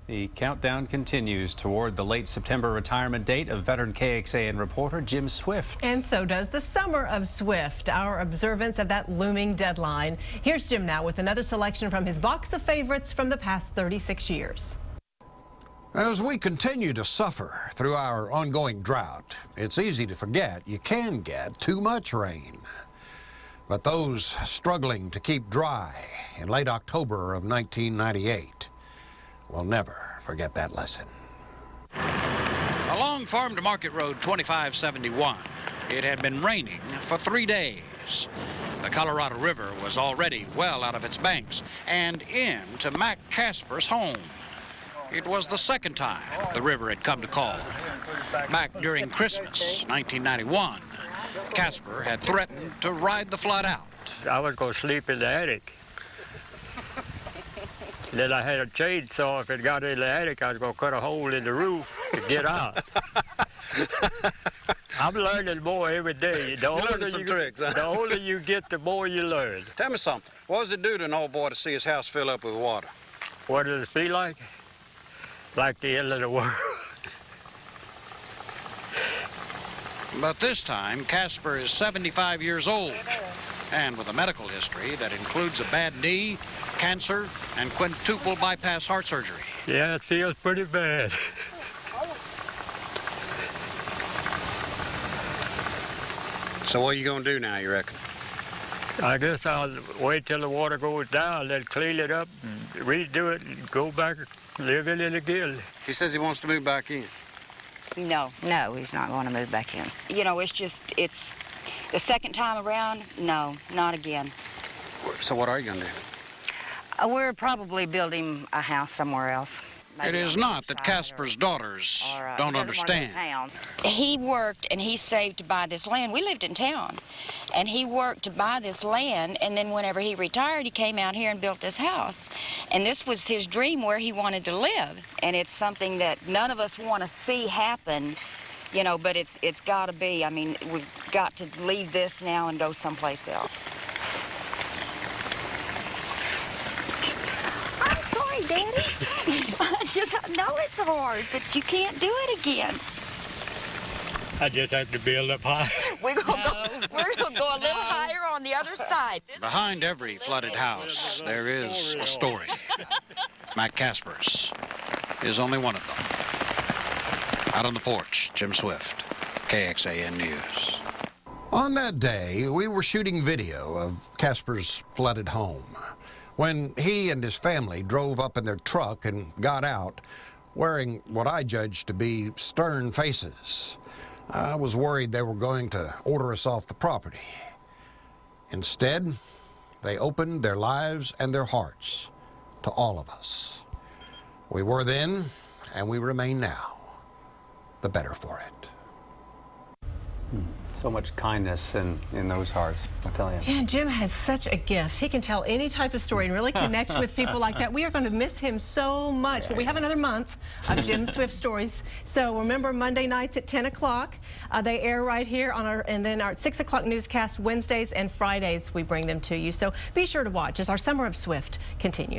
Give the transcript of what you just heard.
The countdown continues toward the late September retirement date of veteran KXAN reporter Jim Swift. And so does the summer of Swift, our observance of that looming deadline. Here's Jim now with another selection from his box of favorites from the past 36 years. As we continue to suffer through our ongoing drought, it's easy to forget you can get too much rain. But those struggling to keep dry in late October of 1998 will never forget that lesson. Along Farm to Market Road 2571, it had been raining for 3 days. The Colorado River was already well out of its banks and into Mac Casper's home. It was the second time the river had come to call. Back during Christmas 1991, Casper had threatened to ride the flood out. I was going to sleep in the attic. Then I had a chainsaw. If it got in the attic, I was going to cut a hole in the roof to get out. I'm learning more every day. The older you get, the more you learn. Tell me something. What does it do to an old boy to see his house fill up with water? What does it feel like? Like the end of the world. But this time, Casper is 75 years old, and with a medical history that includes a bad knee, cancer, and quintuple bypass heart surgery. Yeah, it feels pretty bad. So what are you going to do now, you reckon? I guess I'll wait till the water goes down, then clean it up, and redo it, and go back and live in it again. He says he wants to move back in. No, he's not going to move back in. You know, it's the second time around, no, not again. So what are you going to do? We're probably building a house somewhere else. It is not that Casper's daughters don't understand. He worked and he saved to buy this land. We lived in town, and he worked to buy this land, and then whenever he retired, he came out here and built this house. And this was his dream where he wanted to live. And it's something that none of us want to see happen, you know, but it's got to be. I mean, we've got to leave this now and go someplace else. I'm sorry, Daddy. I know it's hard, but you can't do it again. I just have to build up high. We're gonna go a little higher on the other side. Behind every flooded house, there is a story. Mac Casper's is only one of them. Out on the porch, Jim Swift, KXAN News. On that day, we were shooting video of Casper's flooded home when he and his family drove up in their truck and got out wearing what I judged to be stern faces. I was worried they were going to order us off the property. Instead, they opened their lives and their hearts to all of us. We were then, and we remain now, the better for it. So much kindness in those hearts, I'll tell you. Yeah, Jim has such a gift. He can tell any type of story and really connect with people like that. We are going to miss him so much, but we have another month of Jim Swift stories. So remember, Monday nights at 10 o'clock, they air right here on and then our 6 o'clock newscast Wednesdays and Fridays, we bring them to you. So be sure to watch as our Summer of Swift continues.